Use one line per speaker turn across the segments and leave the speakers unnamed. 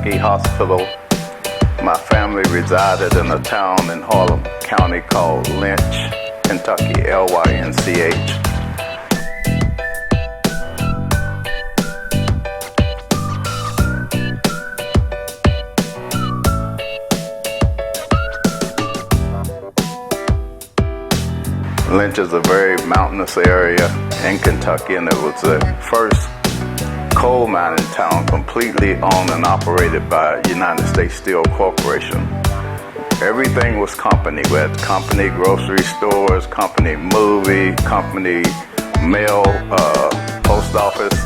Kentucky hospital. My family resided in a town in Harlem County called Lynch, Kentucky, Lynch. Lynch is a very mountainous area in Kentucky, and it was the first coal mining town completely owned and operated by United States Steel Corporation. Everything was company. We had company grocery stores, company movie, company mail, post office,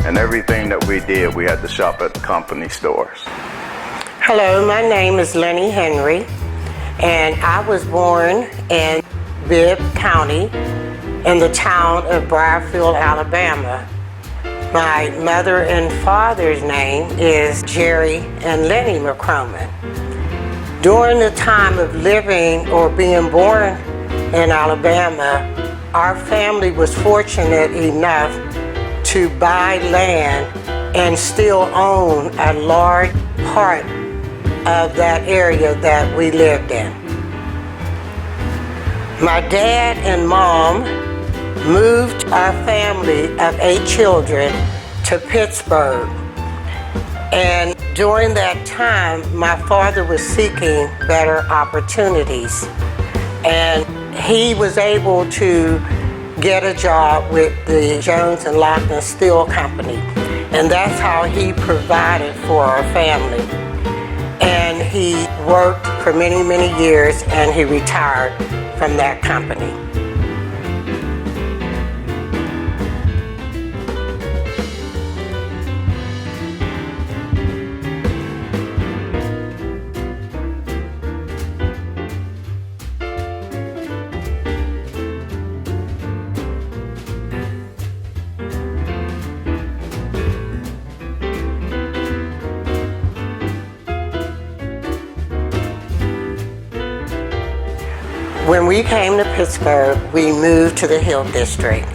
and everything that we did, we had to shop at the company stores.
Hello, my name is Lennie Henry, and I was born in Bibb County in the town of Briarfield, Alabama. My mother and father's name is Jerry and Lennie McCroman. During the time of living or being born in Alabama, our family was fortunate enough to buy land and still own a large part of that area that we lived in. My dad and mom moved our family of 8 children to Pittsburgh. And during that time, my father was seeking better opportunities. And he was able to get a job with the Jones and Lockton Steel Company. And that's how he provided for our family. And he worked for many, many years, and he retired from that company. When we came to Pittsburgh, we moved to the Hill District.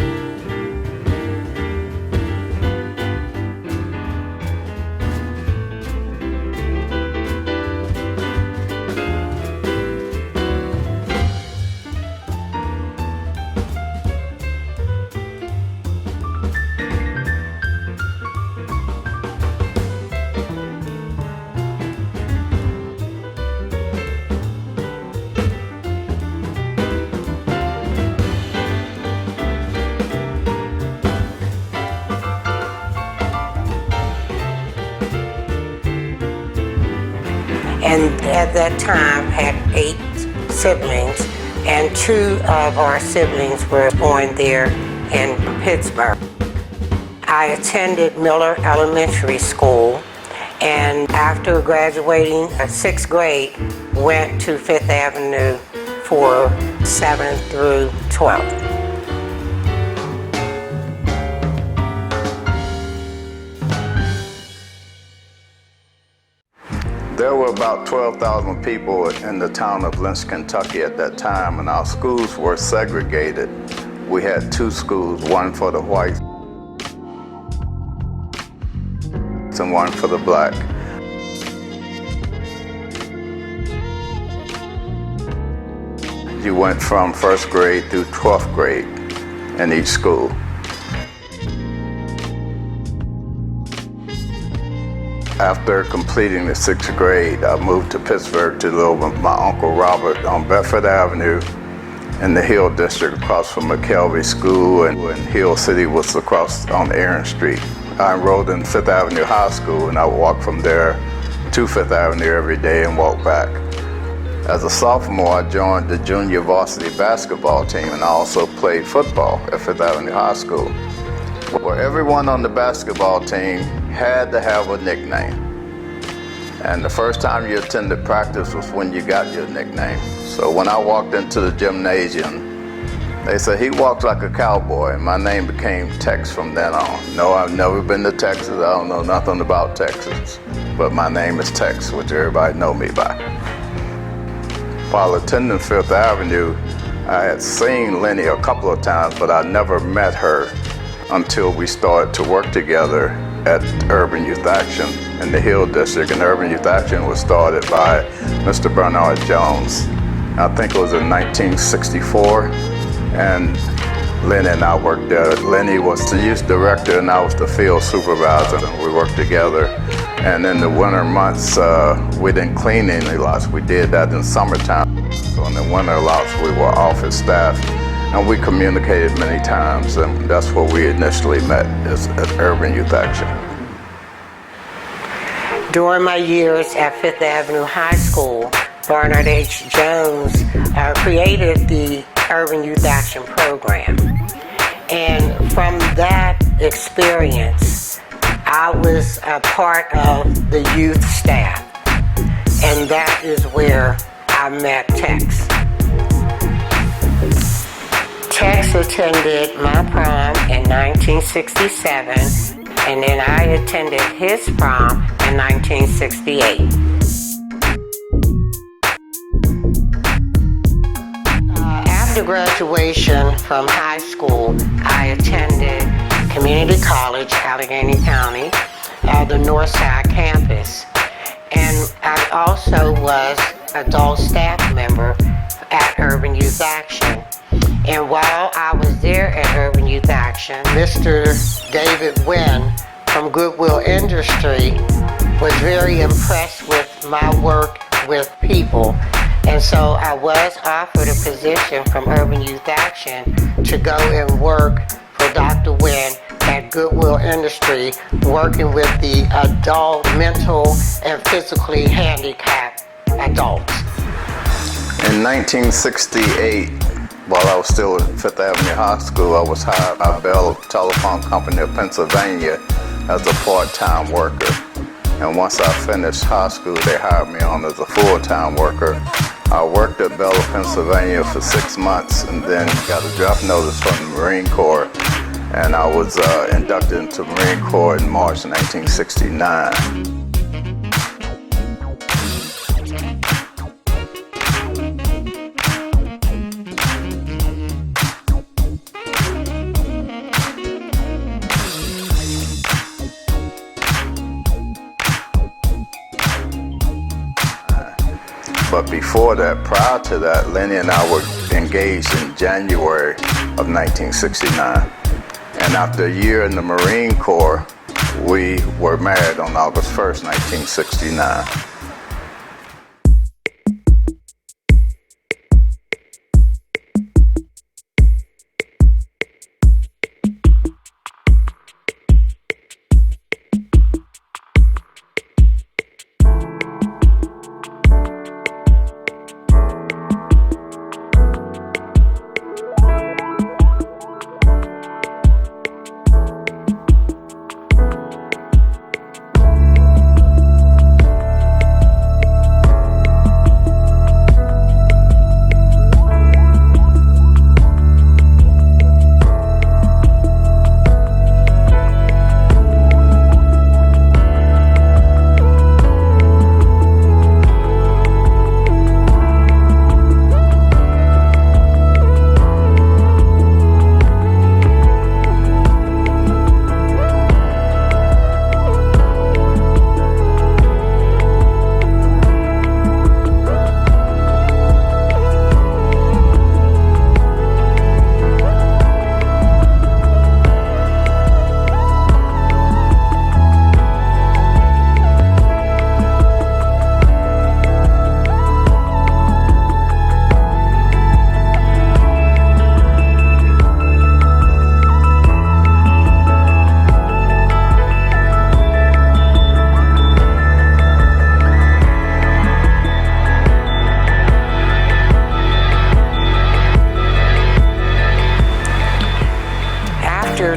And at that time had 8 siblings, and 2 of our siblings were born there in Pittsburgh. I attended Miller Elementary School, and after graduating 6th grade, went to 5th Avenue for 7th through 12th.
There were about 12,000 people in the town of Lynch, Kentucky at that time, and our schools were segregated. We had 2 schools, one for the whites and one for the black. You went from 1st grade through 12th grade in each school. After completing the 6th grade, I moved to Pittsburgh to live with my Uncle Robert on Bedford Avenue in the Hill District across from McKelvey School, and Hill City was across on Aaron Street. I enrolled in 5th Avenue High School, and I would walk from there to 5th Avenue every day and walk back. As a sophomore, I joined the junior varsity basketball team, and I also played football at 5th Avenue High School, where everyone on the basketball team had to have a nickname. And the first time you attended practice was when you got your nickname. So when I walked into the gymnasium, they said, "He walks like a cowboy," and my name became Tex from then on. No, I've never been to Texas. I don't know nothing about Texas, but my name is Tex, which everybody know me by. While attending 5th Avenue, I had seen Lennie a couple of times, but I never met her until we started to work together at Urban Youth Action in the Hill District, and Urban Youth Action was started by Mr. Bernard Jones. I think it was in 1964, and Lennie and I worked there. Lennie was the youth director and I was the field supervisor, and we worked together. And in the winter months, we didn't clean any lots. We did that in summertime. So in the winter lots, we were office staff, and we communicated many times, and that's where we initially met, is at Urban Youth Action.
During my years at Fifth Avenue High School, Bernard H. Jones created the Urban Youth Action program. And from that experience, I was a part of the youth staff. And that is where I met Tex. Tex attended my prom in 1967, and then I attended his prom in 1968. After graduation from high school, I attended community college, Allegheny County, the Northside campus. And I also was adult staff member at Urban Youth Action. And while I was there at Urban Youth Action, Mr. David Wynn from Goodwill Industry was very impressed with my work with people. And so I was offered a position from Urban Youth Action to go and work for Dr. Wynn at Goodwill Industry, working with the adult mental and physically handicapped adults.
In 1968, while I was still at Fifth Avenue High School, I was hired by Bell Telephone Company of Pennsylvania as a part-time worker. And once I finished high school, they hired me on as a full-time worker. I worked at Bell, Pennsylvania for 6 months, and then got a draft notice from the Marine Corps. And I was inducted into the Marine Corps in March 1969. But before that, prior to that, Lennie and I were engaged in January of 1969. And after a year in the Marine Corps, we were married on August 1st, 1969.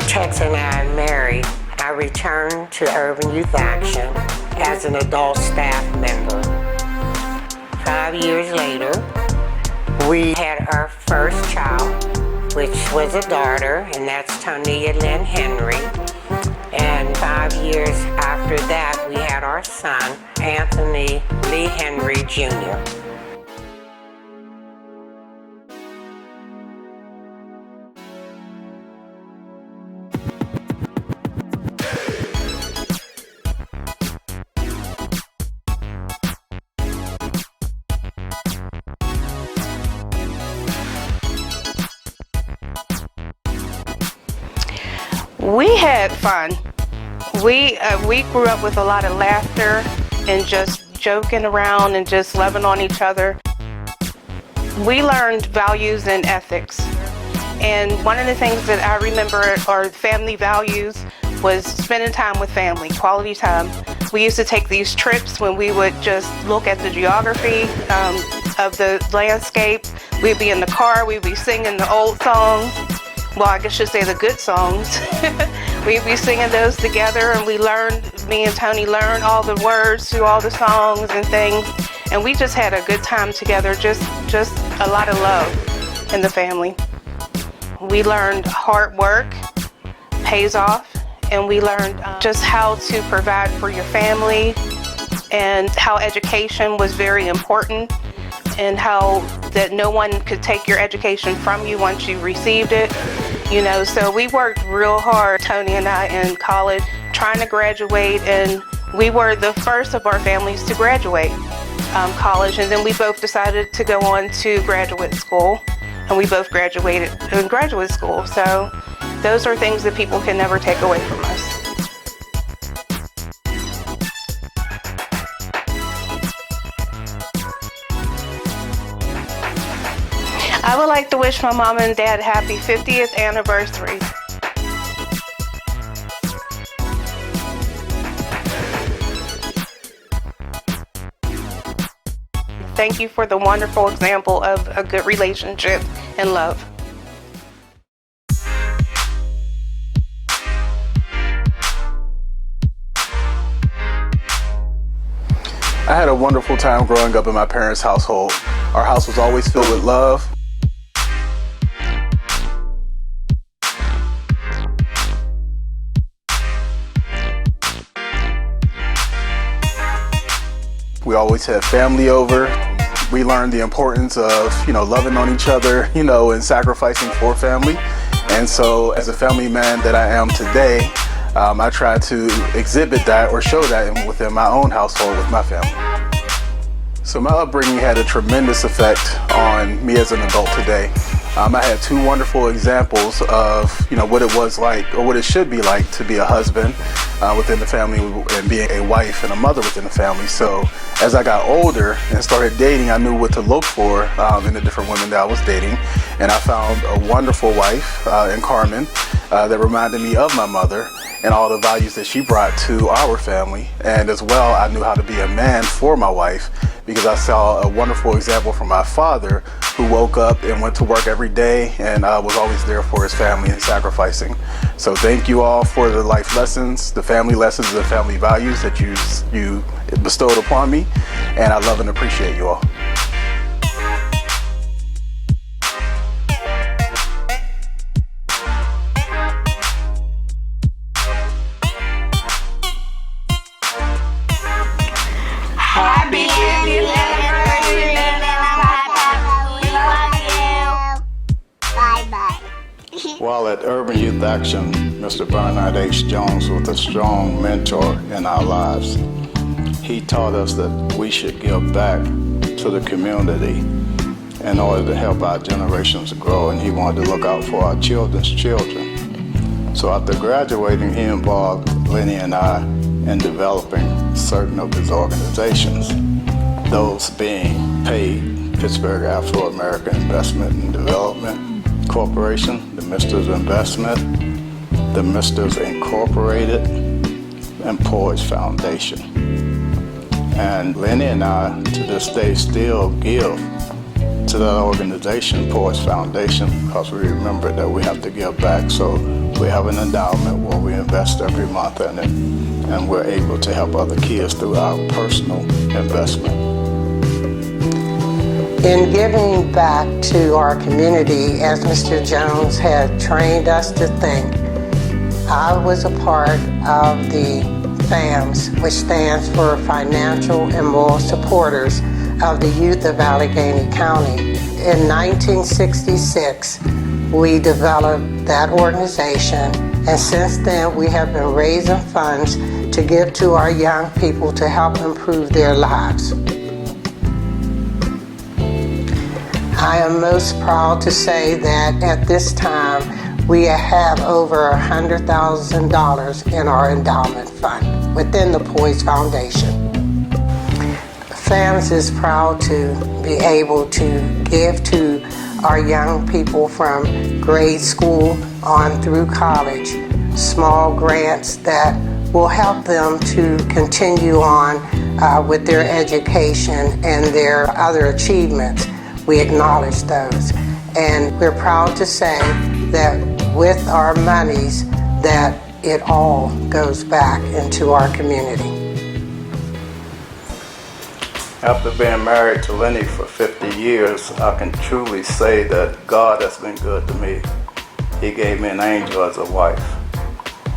Tex and I married, I returned to Urban Youth Action as an adult staff member. 5 years later, we had our first child, which was a daughter, and that's Tonia Lynn Henry. And 5 years after that, we had our son, Anthony Lee Henry Jr.
We had fun. We grew up with a lot of laughter and just joking around and just loving on each other. We learned values and ethics. And one of the things that I remember are family values was spending time with family, quality time. We used to take these trips when we would just look at the geography of the landscape. We'd be in the car, we'd be singing the old songs. Well, I guess I should say the good songs. We'd be singing those together, and me and Tony learned all the words to all the songs and things. And we just had a good time together, just a lot of love in the family. We learned hard work pays off, and we learned just how to provide for your family and how education was very important, and how that no one could take your education from you once you received it. You know, so we worked real hard, Tony and I, in college, trying to graduate, and we were the first of our families to graduate college, and then we both decided to go on to graduate school, and we both graduated in graduate school. So those are things that people can never take away from us. I would like to wish my mom and dad happy 50th anniversary. Thank you for the wonderful example of a good relationship and love.
I had a wonderful time growing up in my parents' household. Our house was always filled with love. We always had family over. We learned the importance of, loving on each other, and sacrificing for family. And so as a family man that I am today, I try to exhibit that or show that within my own household with my family. So my upbringing had a tremendous effect on me as an adult today. I had two wonderful examples of what it was like, or what it should be like, to be a husband within the family and being a wife and a mother within the family. So as I got older and started dating, I knew what to look for in the different women that I was dating, and I found a wonderful wife in Carmen that reminded me of my mother and all the values that she brought to our family. And as well, I knew how to be a man for my wife, because I saw a wonderful example from my father, who woke up and went to work every day and was always there for his family and sacrificing. So thank you all for the life lessons, the family lessons, the family values that you bestowed upon me, and I love and appreciate you all.
Happy anniversary, we love you. Bye-bye.
While at Urban Youth Action, Mr. Bernard H. Jones was a strong mentor in our lives. He taught us that we should give back to the community in order to help our generations grow, and he wanted to look out for our children's children. So after graduating, he involved Lennie and I in developing certain of his organizations, those being PAID, Pittsburgh Afro-American Investment and Development Corporation, the Misters Investment, the Misters Incorporated, and Poise Foundation. And Lennie and I, to this day, still give to that organization, Poise Foundation, because we remember that we have to give back. So we have an endowment where we invest every month in it, and we're able to help other kids through our personal investment.
In giving back to our community, as Mr. Jones had trained us to think, I was a part of the FAMS, which stands for Financial and Moral Supporters of the Youth of Allegheny County. In 1966, we developed that organization, and since then we have been raising funds to give to our young people to help improve their lives. I am most proud to say that at this time We have over $100,000 in our endowment fund within the Poise Foundation. FAMS is proud to be able to give to our young people from grade school on through college small grants that will help them to continue on with their education and their other achievements. We acknowledge those. And we're proud to say that with our monies that it all goes back into our community.
After being married to Lennie for 50 years, I can truly say that God has been good to me. He gave me an angel as a wife.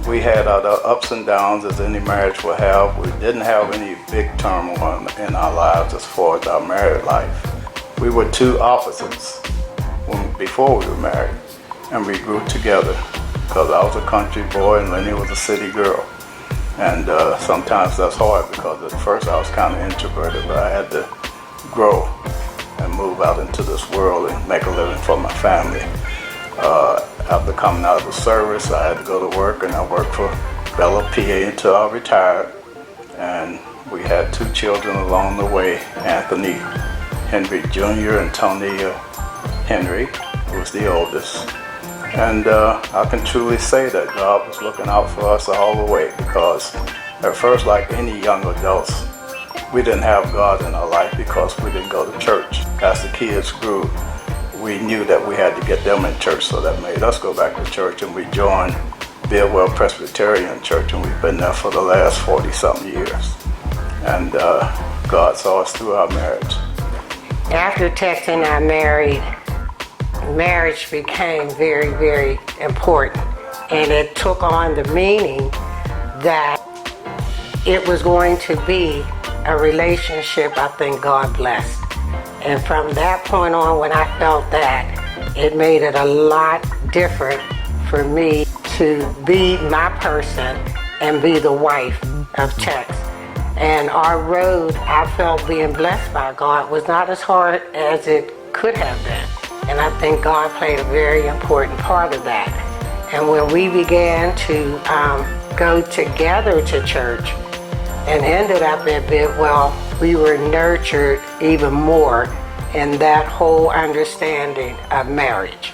We had our ups and downs as any marriage will have. We didn't have any big turmoil in our lives as far as our married life. We were two opposites before we were married, and we grew together because I was a country boy and Lennie was a city girl. And sometimes that's hard because at first I was kind of introverted, but I had to grow and move out into this world and make a living for my family. After coming out of the service, I had to go to work, and I worked for Pittsburgh PA until I retired. And we had two children along the way, Anthony Henry Jr. and Tonia Henry, who was the oldest. And I can truly say that God was looking out for us all the way, because at first, like any young adults, we didn't have God in our life because we didn't go to church. As the kids grew, we knew that we had to get them in church, so that made us go back to church, and we joined Bidwell Presbyterian Church, and we've been there for the last 40-something years. And God saw us through our marriage.
After Tex and I married, marriage became very, very important, and it took on the meaning that it was going to be a relationship I think God blessed. And from that point on, when I felt that, it made it a lot different for me to be my person and be the wife of Tex. And our road, I felt being blessed by God, was not as hard as it could have been. And I think God played a very important part of that. And when we began to go together to church and ended up at Bidwell, we were nurtured even more in that whole understanding of marriage.